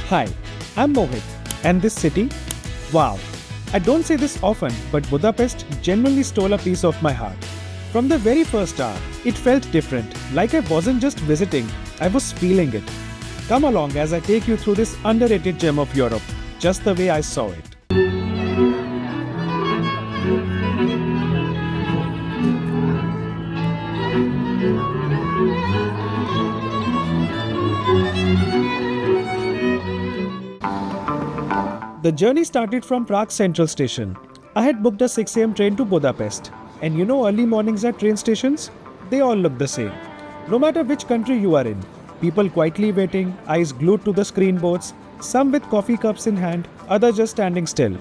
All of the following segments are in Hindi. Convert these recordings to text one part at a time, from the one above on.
Hi, I'm Mohit, and this city, wow. I don't say this often, but Budapest genuinely stole a piece of my heart. From the very first hour, it felt different, like I wasn't just visiting, I was feeling it. Come along as I take you through this underrated gem of Europe, just the way I saw it. The journey started from Prague Central Station. I had booked a 6 am train to Budapest. And you know early mornings at train stations? They all look the same. No matter which country you are in, people quietly waiting, eyes glued to the screen boards, some with coffee cups in hand, others just standing still,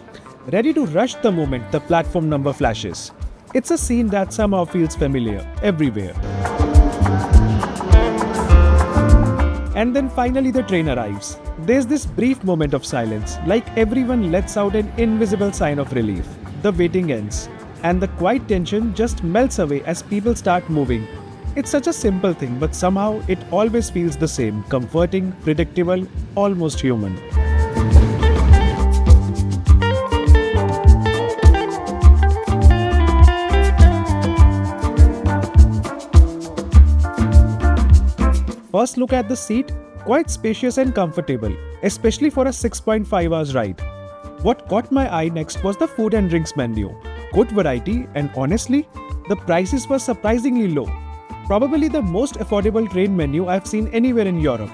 ready to rush the moment the platform number flashes. It's a scene that somehow feels familiar everywhere. And then finally the train arrives. There's this brief moment of silence, like everyone lets out an invisible sign of relief. The waiting ends, and the quiet tension just melts away as people start moving. It's such a simple thing, but somehow it always feels the same, comforting, predictable, almost human. First look at the seat, quite spacious and comfortable, especially for a 6.5 hours ride. What caught my eye next was the food and drinks menu. Good variety, and honestly, the prices were surprisingly low. Probably the most affordable train menu I've seen anywhere in Europe.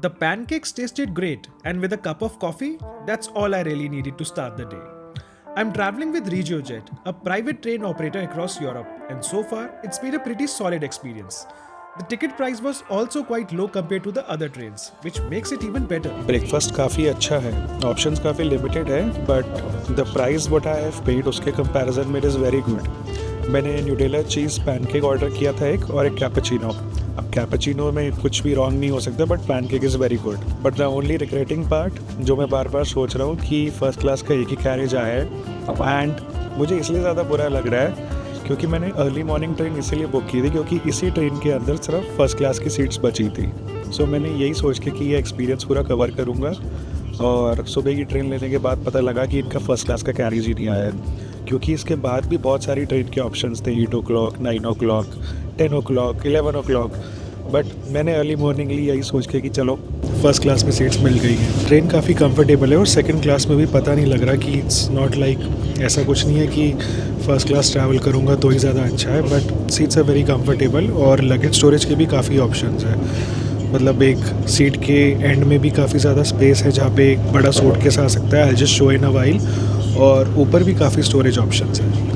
The pancakes tasted great, and with a cup of coffee, that's all I really needed to start the day. I'm traveling with RegioJet, a private train operator across Europe, and so far, it's been a pretty solid experience. The ticket price was also quite low compared to the other trains, which makes it even better. Breakfast काफ़ी अच्छा है, ऑप्शंस काफ़ी लिमिटेड है, but the price what I have paid उसके कंपैरिजन में इट इज़ वेरी गुड। मैंने न्यूटेला चीज़ पैनकेक ऑर्डर किया था एक और एक कैपेचिनो। अब कैपेचिनो में कुछ भी रॉन्ग नहीं हो सकता, but pancake is very good. But the only regretting part जो मैं बार बार सोच रहा हूँ कि फर्स्ट क्लास का एक ही कैरेज आया है, एंड मुझे इसलिए ज़्यादा बुरा लग रहा है क्योंकि मैंने अर्ली मॉर्निंग ट्रेन इसीलिए बुक की थी क्योंकि इसी ट्रेन के अंदर सिर्फ फर्स्ट क्लास की सीट्स बची थी। सो मैंने यही सोच के कि ये एक्सपीरियंस पूरा कवर करूँगा, और सुबह की ट्रेन लेने के बाद पता लगा कि इनका फर्स्ट क्लास का कैरेज ही नहीं आया है, क्योंकि इसके बाद भी बहुत सारी ट्रेन के ऑप्शंस थे, 8 o'clock, 9 o'clock, 10 o'clock, 11 o'clock, but मैंने अर्ली मॉर्निंग ली यही सोच के कि चलो फर्स्ट क्लास में सीट्स मिल गई हैं। ट्रेन काफ़ी कंफर्टेबल है और सेकंड क्लास में भी पता नहीं लग रहा कि इट्स नॉट लाइक ऐसा कुछ नहीं है कि फ़र्स्ट क्लास ट्रैवल करूँगा तो ही ज़्यादा अच्छा है, but seats are very comfortable और लगेज स्टोरेज के भी काफ़ी ऑप्शंस हैं। मतलब एक सीट के एंड में भी काफ़ी ज़्यादा स्पेस है जहाँ पे एक बड़ा सूटकेस आ सकता है, I just show in a while, और ऊपर भी काफ़ी स्टोरेज ऑप्शंस हैं।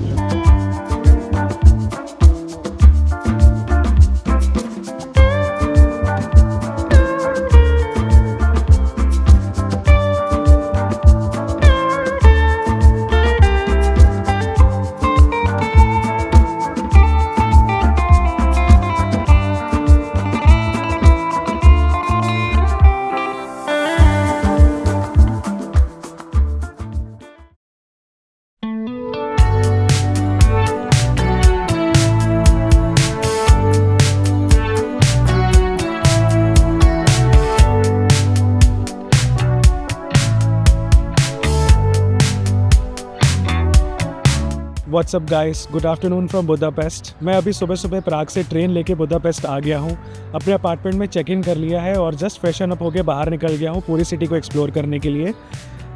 WhatsApp guys, good afternoon from Budapest. मैं अभी सुबह सुबह प्राग से ट्रेन लेके बुदापेस्ट आ गया हूँ। अपने अपार्टमेंट में चेक इन कर लिया है और जस्ट फ्रेशन अप होकर बाहर निकल गया हूँ पूरी सिटी को एक्सप्लोर करने के लिए।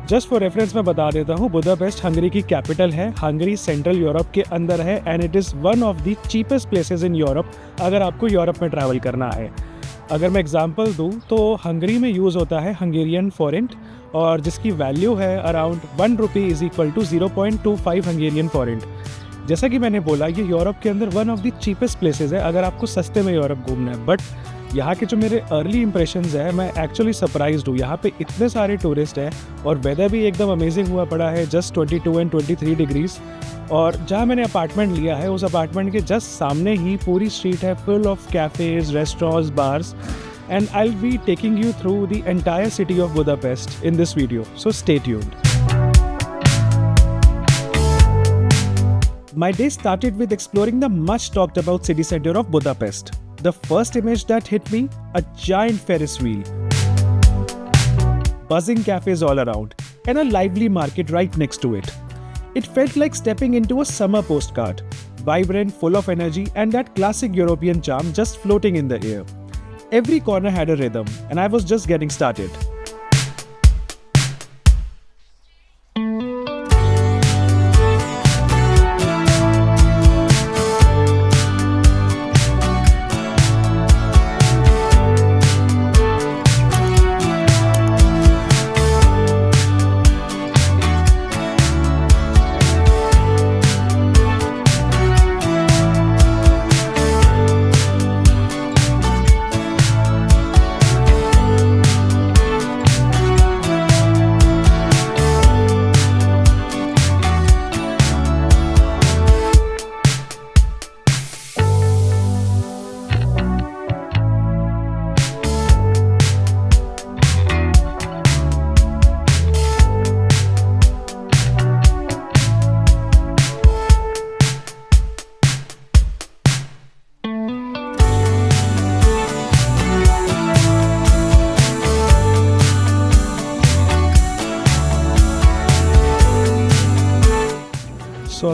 जस्ट फॉर रेफरेंस मैं बता देता हूँ, बुदापेस्ट हंगरी की कैपिटल है। हंगरी सेंट्रल यूरोप के अंदर है and it is one of the cheapest places in Europe अगर आपको यूरोप में ट्रैवल करना है। अगर मैं एग्जांपल दूँ तो हंगरी में यूज़ होता है हंगेरियन फॉरेंट, और जिसकी वैल्यू है around 1 rupee is equal to 0.25 Hungarian forint. जैसा कि मैंने बोला, ये यूरोप के अंदर one of the cheapest places है अगर आपको सस्ते में यूरोप घूमना है। बट यहाँ के जो मेरे अर्ली इंप्रेशंस है, मैं एक्चुअली सरप्राइज्ड हूँ। यहाँ पे इतने सारे टूरिस्ट हैं और वेदर भी एकदम अमेजिंग हुआ पड़ा है, जस्ट 22 एंड 23 डिग्रीज। और जहाँ मैंने अपार्टमेंट लिया है उस अपार्टमेंट के जस्ट सामने ही पूरी स्ट्रीट है full of cafes, restaurants, bars, and I'll be taking you through the entire city of Budapest in this video, so stay tuned. My day started with exploring the much talked about city center of Budapest. The first image that hit me, a giant Ferris wheel, buzzing cafes all around, and a lively market right next to it. It felt like stepping into a summer postcard, vibrant, full of energy, and that classic European charm just floating in the air. Every corner had a rhythm, and I was just getting started.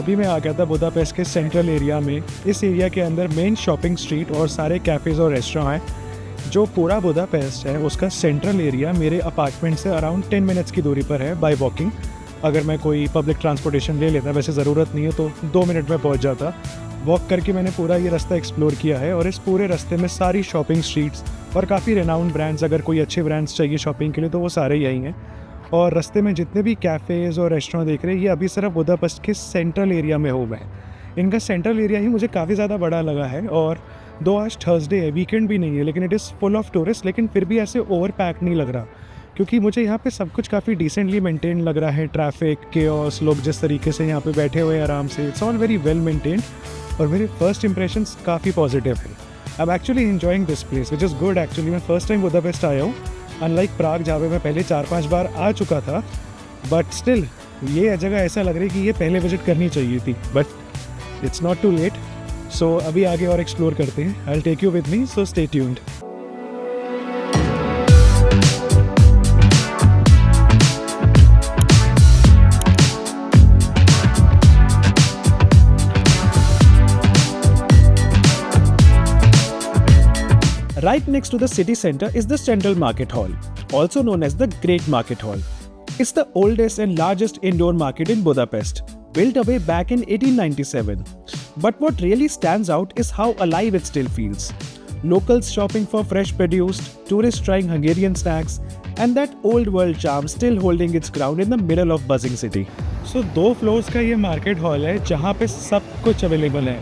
अभी मैं आ गया था बुदापेस्ट के सेंट्रल एरिया में। इस एरिया के अंदर मेन शॉपिंग स्ट्रीट और सारे कैफ़ेज़ और रेस्टोरेंट हैं। जो पूरा बुदापेस्ट है उसका सेंट्रल एरिया मेरे अपार्टमेंट से अराउंड 10 मिनट्स की दूरी पर है बाय वॉकिंग। अगर मैं कोई पब्लिक ट्रांसपोर्टेशन ले लेता, वैसे ज़रूरत नहीं है, तो 2 मिनट में पहुंच जाता। वॉक करके मैंने पूरा ये रास्ता एक्सप्लोर किया है और इस पूरे रास्ते में सारी शॉपिंग स्ट्रीट्स और काफ़ी रेनाउंड ब्रांड्स, अगर कोई अच्छे ब्रांड्स चाहिए शॉपिंग के लिए तो वो सारे यही हैं। और रास्ते में जितने भी कैफ़ेज़ और रेस्टोरेंट देख रहे हैं ये अभी सिर्फ बुदापेस्ट के सेंट्रल एरिया में हुए हैं। इनका सेंट्रल एरिया ही मुझे काफ़ी ज़्यादा बड़ा लगा है। और दो आज थर्सडे है, वीकेंड भी नहीं है, लेकिन it is full of tourist, लेकिन फिर भी ऐसे ओवर पैक नहीं लग रहा, क्योंकि मुझे यहाँ पे सब कुछ काफ़ी डिसेंटली मेंटेन लग रहा है। ट्रैफिक, केओस, लोग जिस तरीके से यहाँ पे बैठे हुए हैं आराम से, it's all very well maintained. और मेरे फर्स्ट इंप्रेशंस काफ़ी पॉजिटिव है। I am actually enjoying this place which is good. Actually मैं फर्स्ट टाइम बुदापेस्ट आया हूँ, अनलाइक प्राग जहाँ पे मैं पहले 4-5 बार आ चुका था, बट स्टिल ये जगह ऐसा लग रहा है कि ये पहले विजिट करनी चाहिए थी, but it's not too late. So अभी आगे और एक्सप्लोर करते हैं। I will take you with me, so stay tuned. Right next to the city center is the Central Market Hall, also known as the Great Market Hall. It's the oldest and largest indoor market in Budapest, built away back in 1897. But what really stands out is how alive it still feels. Locals shopping for fresh produce, tourists trying Hungarian snacks, and that old world charm still holding its ground in the middle of buzzing city. So 2 floors का ये market hall है जहाँ पे सब कुछ available है।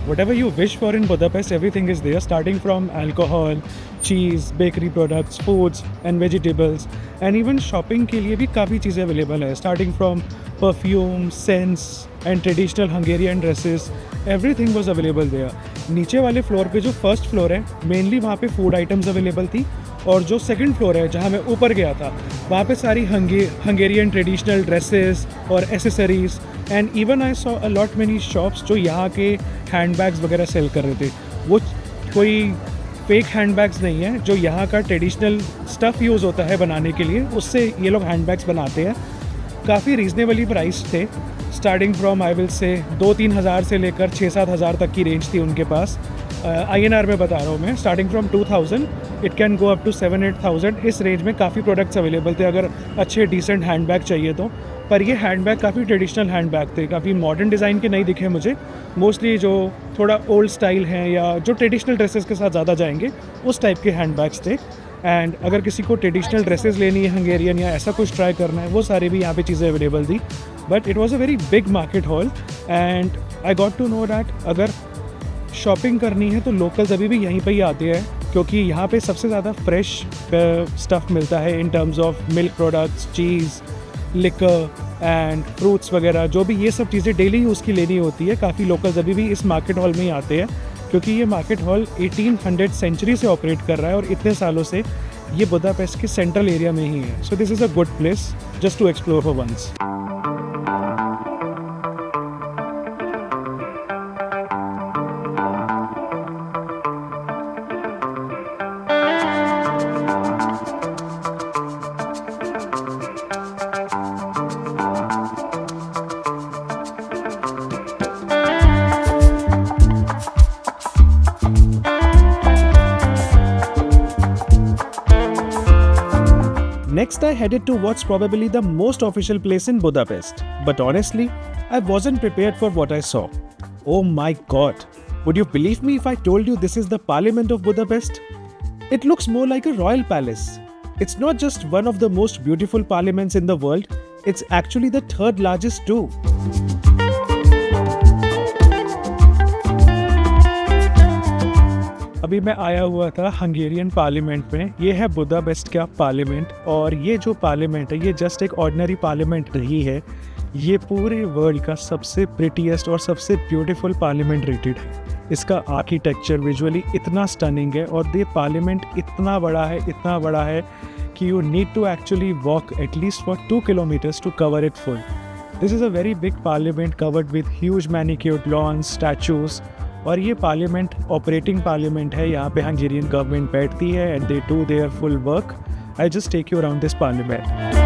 Whatever you wish for in Budapest, everything is there, starting from alcohol, cheese, bakery products, foods and vegetables, and even shopping के लिए भी काफ़ी चीज़ें available है, starting from perfume, scents and traditional Hungarian dresses. Everything was available there. नीचे वाले फ्लोर पे जो फर्स्ट फ्लोर है, मेनली वहाँ पे फूड आइटम्स अवेलेबल थी, और जो सेकंड फ्लोर है जहाँ मैं ऊपर गया था वहाँ पे सारी हंगेरियन ट्रेडिशनल ड्रेसेस और accessories, and even I saw a lot many shops जो यहाँ के हैंडबैग्स वगैरह सेल कर रहे थे। वो कोई फेक हैंडबैग्स नहीं है, जो यहाँ का ट्रेडिशनल स्टफ़ यूज़ होता है बनाने के लिए, उससे ये लोग हैंडबैग्स बनाते हैं। काफ़ी रीज़नेबली प्राइस थे, starting from I will say 2-3 हज़ार से लेकर 6-7 हज़ार तक की रेंज थी उनके पास। INR में बता रहा हूँ मैं, starting from 2000 it can go up to 7-8,000। इस रेंज में काफ़ी प्रोडक्ट्स अवेलेबल थे अगर अच्छे डिसेंट हैंडबैग चाहिए तो। पर ये हैंडबैग काफ़ी ट्रेडिशनल हैंडबैग थे, काफ़ी मॉडर्न डिज़ाइन के नहीं दिखे मुझे। मोस्टली जो थोड़ा ओल्ड स्टाइल हैं या जो ट्रेडिशनल ड्रेसेस के साथ ज़्यादा जाएंगे उस टाइप के हैंडबैग्स थे। एंड अगर किसी को ट्रेडिशनल ड्रेसेस लेनी है हंगेरियन या ऐसा कुछ ट्राई करना है, वो सारे भी यहाँ पे चीज़ें अवेलेबल थी। But it was a very big market hall and I got to know that अगर शॉपिंग करनी है तो लोकल्स अभी भी यहीं पे ही आते हैं। क्योंकि यहाँ पे सबसे ज़्यादा फ्रेश स्टफ़ मिलता है in terms of milk products, cheese, liquor and fruits वगैरह, जो भी ये सब चीज़ें डेली यूज़ की लेनी होती है। काफ़ी लोकल्स अभी भी इस मार्केट हॉल में ही आते हैं क्योंकि ये मार्केट हॉल 1800 सेंचुरी से ऑपरेट कर रहा है और इतने सालों से ये बुदापेस्ट के सेंट्रल एरिया में ही है। So this is a good place just to explore for once. Next, I headed to what's probably the most official place in Budapest. But honestly, I wasn't prepared for what I saw. Oh my god! Would you believe me if I told you this is the Parliament of Budapest? It looks more like a royal palace. It's not just one of the most beautiful parliaments in the world, it's actually the third largest too. अभी मैं आया हुआ था हंगेरियन पार्लियामेंट में। ये है बुदापेस्ट का पार्लियामेंट और ये जो पार्लियामेंट है ये जस्ट एक ऑर्डिनरी पार्लियामेंट नहीं है, ये पूरे वर्ल्ड का सबसे प्रिटीएस्ट और सबसे ब्यूटीफुल पार्लियामेंट रेटेड है। इसका आर्किटेक्चर विजुअली इतना स्टनिंग है और ये पार्लियामेंट इतना बड़ा है कि you need to actually walk at least for 2 kilometres to cover it full. This is a very big parliament covered with huge manicured lawns, statues, और ये पार्लियामेंट ऑपरेटिंग पार्लियामेंट है। यहाँ पे हंगेरियन गवर्नमेंट बैठती है and they do their full work. I just take you around this parliament.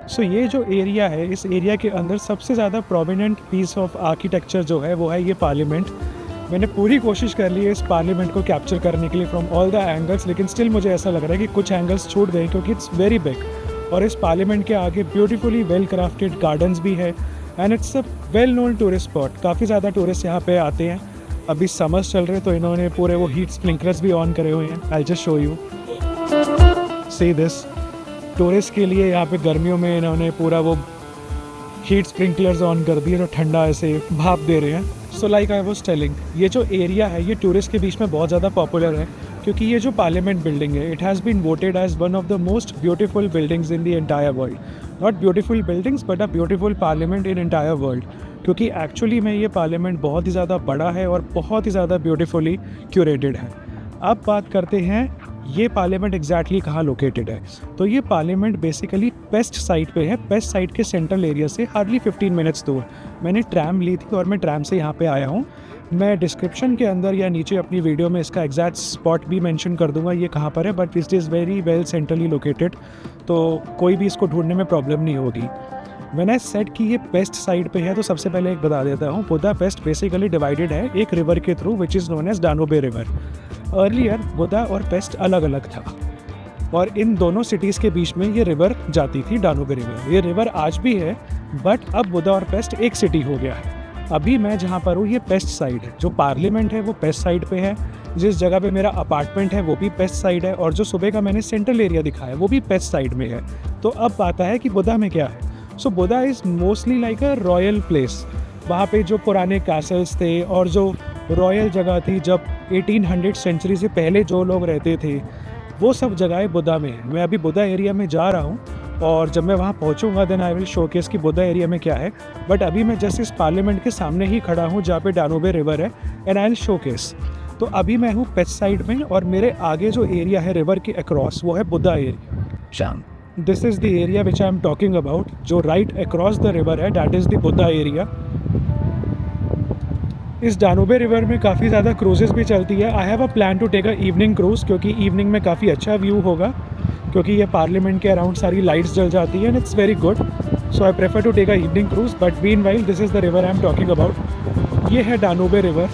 So ये जो एरिया है, इस एरिया के अंदर सबसे ज़्यादा प्रोमिनेंट पीस ऑफ आर्किटेक्चर जो है वो है ये पार्लियामेंट। मैंने पूरी कोशिश कर ली है इस पार्लियामेंट को कैप्चर करने के लिए फ्रॉम ऑल द एंगल्स, लेकिन स्टिल मुझे ऐसा लग रहा है कि कुछ एंगल्स छूट गए क्योंकि इट्स वेरी बिग। और इस पार्लियामेंट के आगे ब्यूटीफुली वेल क्राफ्टेड गार्डन्स भी है and it's a well known tourist spot. काफ़ी ज़्यादा टूरिस्ट यहाँ पे आते हैं। अभी समर्स चल रहे तो इन्होंने पूरे वो हीट स्प्रिंकलर्स भी ऑन करे हुए हैं। I just show you, see this. Tourist के लिए यहाँ पे गर्मियों में इन्होंने पूरा वो हीट स्प्रिंकलर्स ऑन कर दिए, तो ठंडा ऐसे भाप दे रहे हैं। So like I was telling, ये जो एरिया है ये टूरिस्ट के बीच में बहुत ज़्यादा पॉपुलर है क्योंकि ये जो पार्लियामेंट बिल्डिंग है it has been voted as one of the most beautiful buildings in the entire world. Not beautiful buildings but a beautiful parliament in entire world, क्योंकि एक्चुअली में ये पार्लियामेंट बहुत ही ज़्यादा बड़ा है और बहुत ही ज़्यादा ब्यूटीफुली क्यूरेटेड है। अब बात करते हैं ये पार्लियामेंट एग्जैक्टली कहाँ लोकेटेड है। तो ये पार्लियामेंट बेसिकली पेस्ट साइड पे है। पेस्ट साइड के सेंट्रल एरिया से हार्डली 15 मिनट्स दूर। मैंने ट्रैम ली थी और मैं ट्रैम से यहाँ पे आया हूँ। मैं डिस्क्रिप्शन के अंदर या नीचे अपनी वीडियो में इसका एग्जैक्ट स्पॉट भी मेंशन कर दूंगा ये कहाँ पर है, but it is very well centrally located, तो कोई भी इसको ढूंढने में प्रॉब्लम नहीं होगी। मैंने आई सेड कि ये पेस्ट साइड पे है तो सबसे पहले एक बता देता हूँ, बुदापेस्ट बेसिकली डिवाइडेड है एक रिवर के through which is known as Danube river. Earlier Buda और पेस्ट अलग अलग था और इन दोनों सिटीज़ के बीच में ये रिवर जाती थी, डानोबे रिवर। ये रिवर आज भी है बट अब बुदा और पेस्ट एक सिटी हो गया है। अभी मैं जहाँ पर हूँ ये पेस्ट साइड है। जो पार्लियामेंट है वो पेस्ट साइड पे है, जिस जगह पे मेरा अपार्टमेंट है वो भी पेस्ट साइड है, और जो सुबह का मैंने सेंट्रल एरिया दिखाया वो भी पेस्ट साइड में है। तो अब बात है कि बुदा में क्या है। So Buda is mostly like a royal place. वहाँ पे जो पुराने कैसल्स थे और जो रॉयल जगह थी, जब 1800 सेंचुरी से पहले जो लोग रहते थे वो सब जगहें बुदा में है। मैं अभी बुदा एरिया में जा रहा हूँ और जब मैं वहाँ पहुँचूँगा देन आई विल शोकेस कि बुदा एरिया में क्या है। बट अभी मैं जस्ट इस पार्लियामेंट के सामने ही खड़ा हूँ जहाँ पे डानोबे रिवर है एंड आई विल शोकेस। तो अभी मैं हूँ पेस्ट साइड में और मेरे आगे जो एरिया है रिवर के अक्रॉस वो है Buda area. This is the area which I am talking about. जो राइट अक्रॉस द रिवर है that is the Buda area. इस डानोबे रिवर में काफ़ी ज़्यादा क्रूजेज़ भी चलती है। I have a plan to take a evening cruise क्योंकि इवनिंग में काफ़ी अच्छा व्यू होगा, क्योंकि ये पार्लियामेंट के अराउंड सारी लाइट्स जल जाती है and it's very good. So I prefer to take a evening cruise, but meanwhile this is the river I am talking about. ये है डानोबे रिवर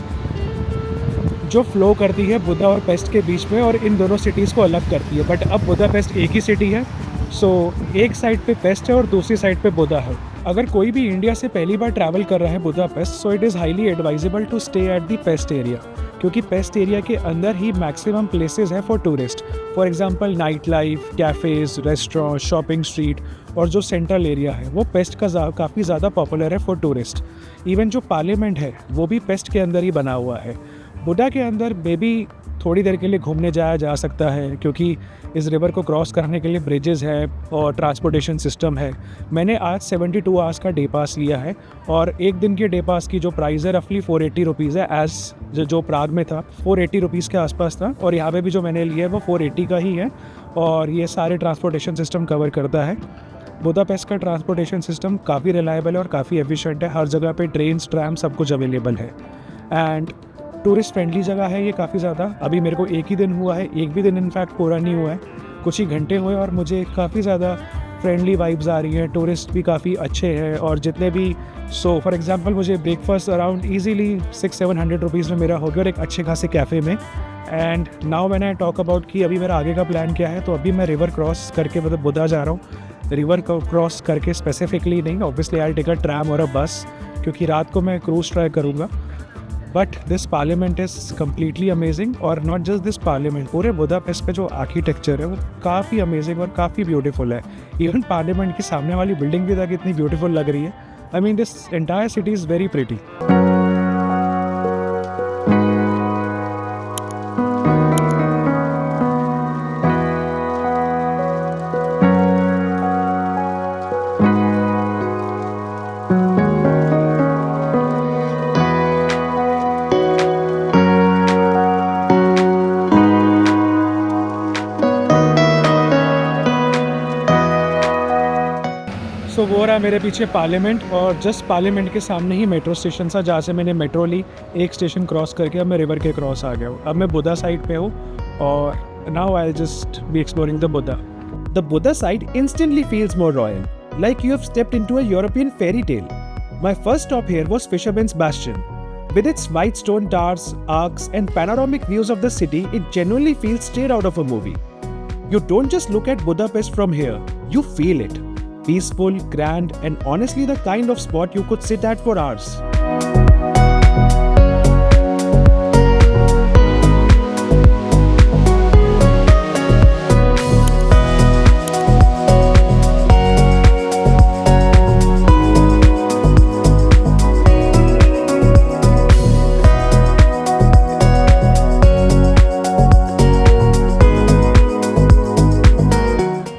जो फ्लो करती है बुदा और पेस्ट के बीच में और इन दोनों सिटीज़ को अलग करती है। बट अब बुदा पेस्ट एक ही सिटी है। सो एक साइड पे पेस्ट है और दूसरी साइड पे बुदा है। अगर कोई भी इंडिया से पहली बार ट्रैवल कर रहा है Budapest, so it is highly advisable to stay at the Pest area, क्योंकि पेस्ट एरिया के अंदर ही मैक्सिमम प्लेसेस हैं for tourist. For example nightlife, cafes, restaurant, shopping street और जो सेंट्रल एरिया है वो पेस्ट का काफ़ी ज़्यादा पॉपुलर है फॉर टूरिस्ट। इवन जो पार्लियामेंट है वो भी पेस्ट के अंदर ही बना हुआ है। बुडा के अंदर बेबी थोड़ी देर के लिए घूमने जाया जा सकता है, क्योंकि इस रिवर को क्रॉस करने के लिए ब्रिजेज़ हैं और ट्रांसपोर्टेशन सिस्टम है। मैंने आज 72 आवर्स का डे पास लिया है और एक दिन के डे पास की जो प्राइस है रफली 480 रुपीज़ है। एज़ जो प्राग में था 480 रुपीज़ के आसपास था, और यहाँ पे भी जो मैंने लिया है वो 480 का ही है, और ये सारे ट्रांसपोर्टेशन सिस्टम कवर करता है। बुदापेस्ट का ट्रांसपोर्टेशन सिस्टम काफ़ी रिलायबल है और काफ़ी एफिशिएंट है। हर जगह पे ट्रेन, ट्रैम सब कुछ अवेलेबल है एंड टूरिस्ट फ्रेंडली जगह है ये काफ़ी ज़्यादा। अभी मेरे को एक ही दिन हुआ है, एक भी दिन इनफैक्ट पूरा नहीं हुआ है, कुछ ही घंटे हुए, और मुझे काफ़ी ज़्यादा फ्रेंडली वाइब्स आ रही हैं। टूरिस्ट भी काफ़ी अच्छे हैं, और जितने भी फॉर एग्जांपल मुझे ब्रेकफास्ट अराउंड इजीली 600-700 रुपीज़ में मेरा हो गया, और एक अच्छे खासे कैफ़े में। एंड नाउ मैंने टॉक अबाउट कि अभी मेरा आगे का प्लान क्या है, तो अभी मैं रिवर क्रॉस करके मतलब बुदा जा रहा हूँ। रिवर को क्रॉस करके स्पेसिफिकली नहीं, obviously I take a tram और अ बस, क्योंकि रात को मैं क्रूज़ ट्राई करूँगा। But this parliament is completely amazing, और नॉट जस्ट दिस पार्लियामेंट, पूरे बुदापेस्ट पे जो आर्किटेक्चर है वो काफ़ी अमेजिंग और काफ़ी ब्यूटीफुल है। इवन पार्लियामेंट के सामने वाली बिल्डिंग भी तक इतनी ब्यूटीफुल लग रही है। I mean this entire city is very pretty. So वो रहा मेरे पीछे पार्लियामेंट, और जस्ट पार्लियामेंट के सामने ही मेट्रो स्टेशन था, जहाँ से मैंने मेट्रो ली। एक स्टेशन क्रॉस करके अब मैं रिवर के क्रॉस आ गया हूँ। अब मैं बुदा साइड पे हूँ, और now I just be exploring the Buda. The Buddha side instantly feels more royal, like you have stepped into a European fairy tale. My first stop here was Fisherman's Bastion. With its white stone towers, arcs, and panoramic views of the city, it genuinely feels straight out of a movie. You don't just look at Budapest from here, you feel it. Peaceful, grand, and honestly the kind of spot you could sit at for hours.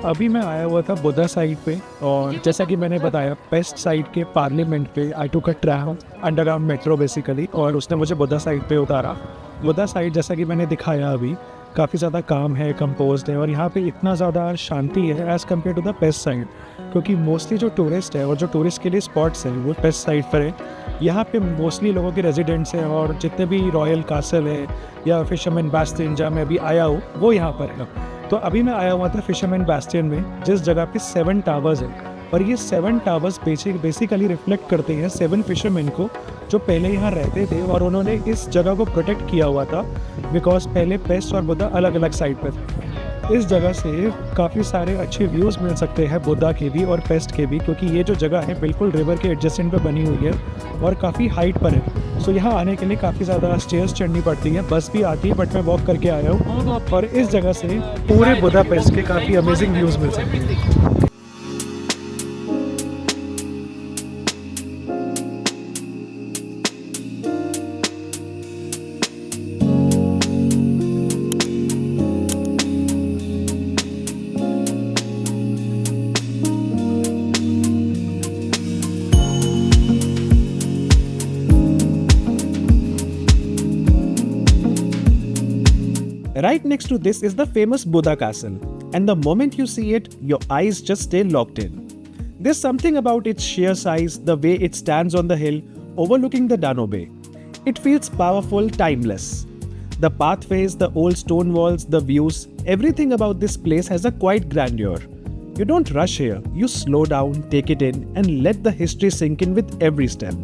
अभी मैं आया हुआ था बुदा साइड पे, और जैसा कि मैंने बताया पेस्ट साइड के पार्लियामेंट पे आई टूक अ ट्रैम, अंडरग्राउंड मेट्रो बेसिकली, और उसने मुझे बुदा साइड पे उतारा। बुदा साइड जैसा कि मैंने दिखाया अभी काफ़ी ज़्यादा काम है, कंपोज्ड है, और यहाँ पे इतना ज़्यादा शांति है as compare to the Pest side, क्योंकि मोस्टली जो टूरिस्ट है और जो टूरिस्ट के लिए स्पॉट्स हैं वो पेस्ट साइड पर है। यहाँ पे मोस्टली लोगों के रेजिडेंट्स हैं, और जितने भी रॉयल कासल है या फिशरमैन बास्टियन जहाँ मैं अभी आया हूँ वो यहाँ पर है। तो अभी मैं आया हुआ था फिशरमैन बास्टियन में, जिस जगह पे 7 टावर्स हैं, और ये 7 टावर्स बेसिकली रिफ्लेक्ट करते हैं 7 फिशरमैन को जो पहले यहाँ रहते थे, और उन्होंने इस जगह को प्रोटेक्ट किया हुआ था बिकॉज पहले पेस्ट और बुदा अलग अलग साइड पे थे। इस जगह से काफ़ी सारे अच्छे व्यूज़ मिल सकते हैं बुदा के भी और पेस्ट के भी, क्योंकि ये जो जगह है बिल्कुल रिवर के एडजेसेंट पे बनी हुई है और काफ़ी हाइट पर है। सो यहाँ आने के लिए काफ़ी ज़्यादा स्टेयर्स चढ़नी पड़ती हैं, बस भी आती है, बट मैं वॉक करके आया हूँ, और इस जगह से पूरे बुदापेस्ट के काफ़ी अमेजिंग व्यूज़ मिल सकते हैं। Right next to this is the famous Buddha Castle, and the moment you see it, your eyes just stay locked in. There's something about its sheer size, the way it stands on the hill overlooking the Danube. It feels powerful, timeless. The pathways, the old stone walls, the views, everything about this place has a quiet grandeur. You don't rush here, you slow down, take it in, and let the history sink in with every step.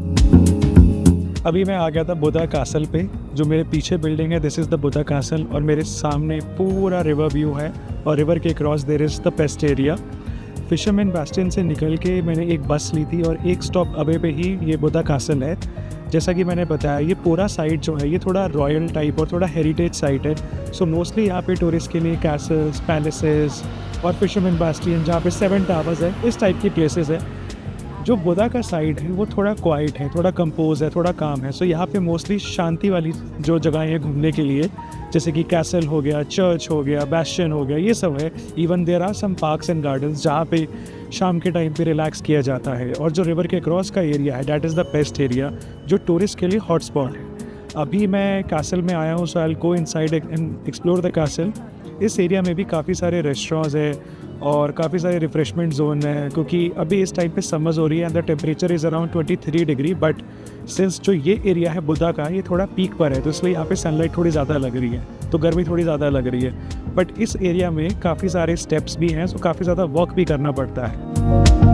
अभी मैं आ गया था बुदा कासल पे, जो मेरे पीछे बिल्डिंग है, दिस इज़ द बुदा कासल, और मेरे सामने पूरा रिवर व्यू है, और रिवर के cross there is the Pest area. Fisherman Bastion से निकल के मैंने एक बस ली थी और एक स्टॉप अवे पे ही ये बुद्धा कासल है। जैसा कि मैंने बताया, ये पूरा साइट जो है ये थोड़ा रॉयल टाइप और थोड़ा हेरिटेज साइट है। सो मोस्टली यहाँ पे टूरिस्ट के लिए कैसल्स, पैलेसेस और फिशरमैन बैस्टियन, जहाँ पे 7 टावर्स है, इस टाइप की प्लेसेस है। जो बुद्धा का साइड है वो थोड़ा क्वाइट है, थोड़ा कंपोज है, थोड़ा काम है। सो यहाँ पे मोस्टली शांति वाली जो जगहें हैं घूमने के लिए, जैसे कि कैसल हो गया, चर्च हो गया, बैस्टियन हो गया, ये सब है। Even there are some parks and gardens जहाँ पे शाम के टाइम पे रिलैक्स किया जाता है। और जो रिवर के क्रॉस का एरिया है, that is the best area जो टूरिस्ट के लिए हॉट स्पॉट है। अभी मैं कैसल में आया हूँ, so I will go inside and explore the castle. इस एरिया में भी काफ़ी सारे रेस्टोरेंट्स है और काफ़ी सारे रिफ्रेशमेंट जोन है, क्योंकि अभी इस टाइम पे समर्स हो रही है and the temperature is around 23 degree. But since जो ये एरिया है बुद्धा का, ये थोड़ा पीक पर है, तो इसलिए यहाँ पे सनलाइट थोड़ी ज़्यादा लग रही है, तो गर्मी थोड़ी ज़्यादा लग रही है। बट इस एरिया में काफ़ी सारे स्टेप्स भी हैं, सो काफ़ी ज़्यादा वॉक भी करना पड़ता है।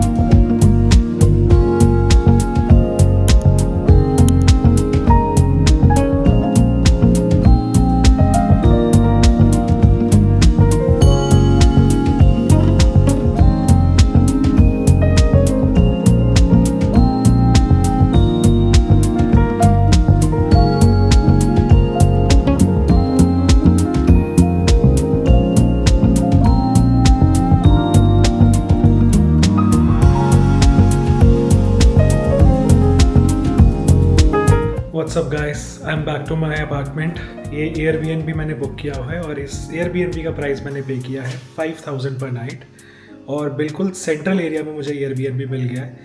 What's up guys, I am back to my apartment. ये एयरबीएनबी मैंने बुक किया हुआ है और इस एयरबीएनबी का प्राइस मैंने पे किया है 5000 पर नाइट। और बिल्कुल सेंट्रल एरिया में मुझे एयरबीएनबी मिल गया है।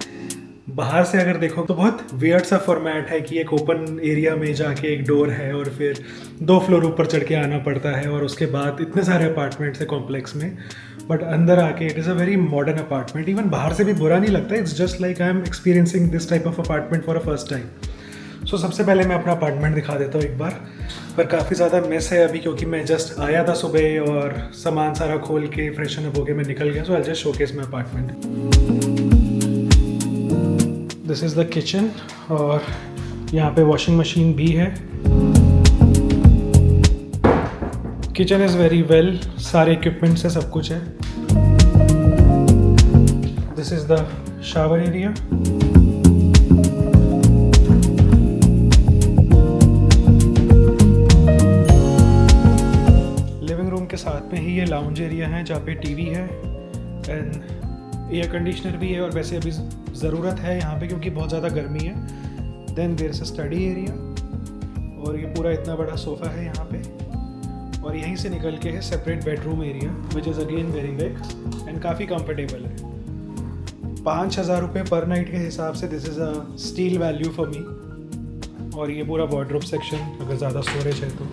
बाहर से अगर देखो तो बहुत वियर्ड सा फॉर्मेट है कि एक ओपन एरिया में जाके एक डोर है और फिर 2 फ्लोर ऊपर चढ़ के आना पड़ता है और उसके बाद इतने सारे अपार्टमेंट्स है कॉम्प्लेक्स में। बट अंदर आके it is a very modern apartment. Even बाहर से भी बुरा नहीं लगता, it's just like I am experiencing this type of apartment for a first time. So सबसे पहले मैं अपना अपार्टमेंट दिखा देता हूँ एक बार। पर काफ़ी ज़्यादा मेस है अभी, क्योंकि मैं जस्ट आया था सुबह और सामान सारा खोल के फ्रेशन अप होके मैं निकल गया। So I just showcase my apartment. This is the kitchen और यहाँ पे वॉशिंग मशीन भी है। किचन इज़ वेरी वेल, सारे इक्विपमेंट से सब कुछ है। This is the shower area. के साथ में ही ये लाउंज एरिया है जहाँ पे टीवी है एंड एयर कंडीशनर भी है। और वैसे अभी ज़रूरत है यहाँ पे क्योंकि बहुत ज़्यादा गर्मी है। Then there is a study area और ये पूरा इतना बड़ा सोफ़ा है यहाँ पे। और यहीं से निकल के है separate bedroom area which is again very big and काफ़ी कंफर्टेबल है। 5000 रुपये पर नाइट के हिसाब से this is a steel value for me. और ये पूरा वार्डरोब सेक्शन अगर ज़्यादा स्टोरेज है तो।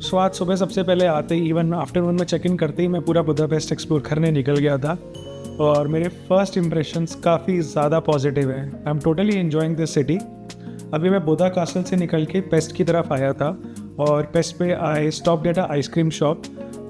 सो आज सुबह सबसे पहले आते ही, इवन आफ्टरनून में चेक इन करते ही मैं पूरा बुदापेस्ट एक्सप्लोर करने निकल गया था और मेरे फर्स्ट इम्प्रेशंस काफ़ी ज़्यादा पॉजिटिव हैं। I am totally enjoying this city. अभी मैं बुद्धा कासल से निकल के पेस्ट की तरफ आया था और पेस्ट पे I stop at a ice cream shop.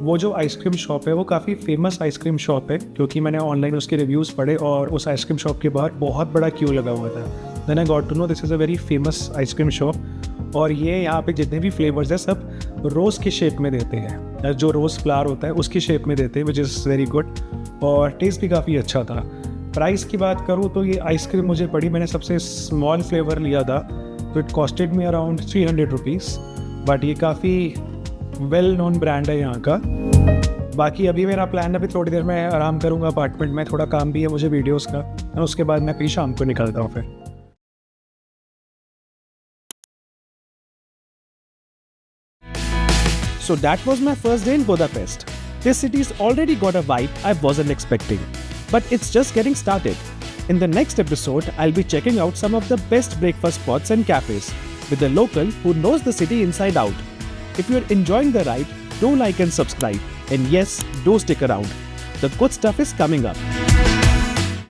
वो जो आइसक्रीम शॉप है वो काफ़ी फेमस आइसक्रीम शॉप है, क्योंकि मैंने ऑनलाइन उसके रिव्यूज़ पढ़े और उस आइसक्रीम शॉप के बाहर बहुत बड़ा क्यू लगा हुआ था। Then I got to know this is a very famous ice cream shop. और ये यहाँ पे जितने भी फ्लेवर्स हैं सब रोज़ की शेप में देते हैं, जो रोज़ फ्लावर होता है उसकी शेप में देते हैं, विच इज़ वेरी गुड। और टेस्ट भी काफ़ी अच्छा था। प्राइस की बात करूँ तो ये आइसक्रीम मुझे पड़ी, मैंने सबसे स्मॉल फ्लेवर लिया था तो it costed me around 300 rupees. But ये काफ़ी वेल नोन ब्रांड है यहाँ का। बाकी अभी मेरा प्लान, अभी थोड़ी देर में आराम करूँगा अपार्टमेंट में, थोड़ा काम भी है मुझे वीडियोज़ का, और उसके बाद मैं फिर शाम को निकलता हूँ फिर। So that was my first day in Budapest. This city's already got a vibe I wasn't expecting. But it's just getting started. In the next episode, I'll be checking out some of the best breakfast spots and cafes with a local who knows the city inside out. If you're enjoying the ride, do like and subscribe. And yes, do stick around. The good stuff is coming up.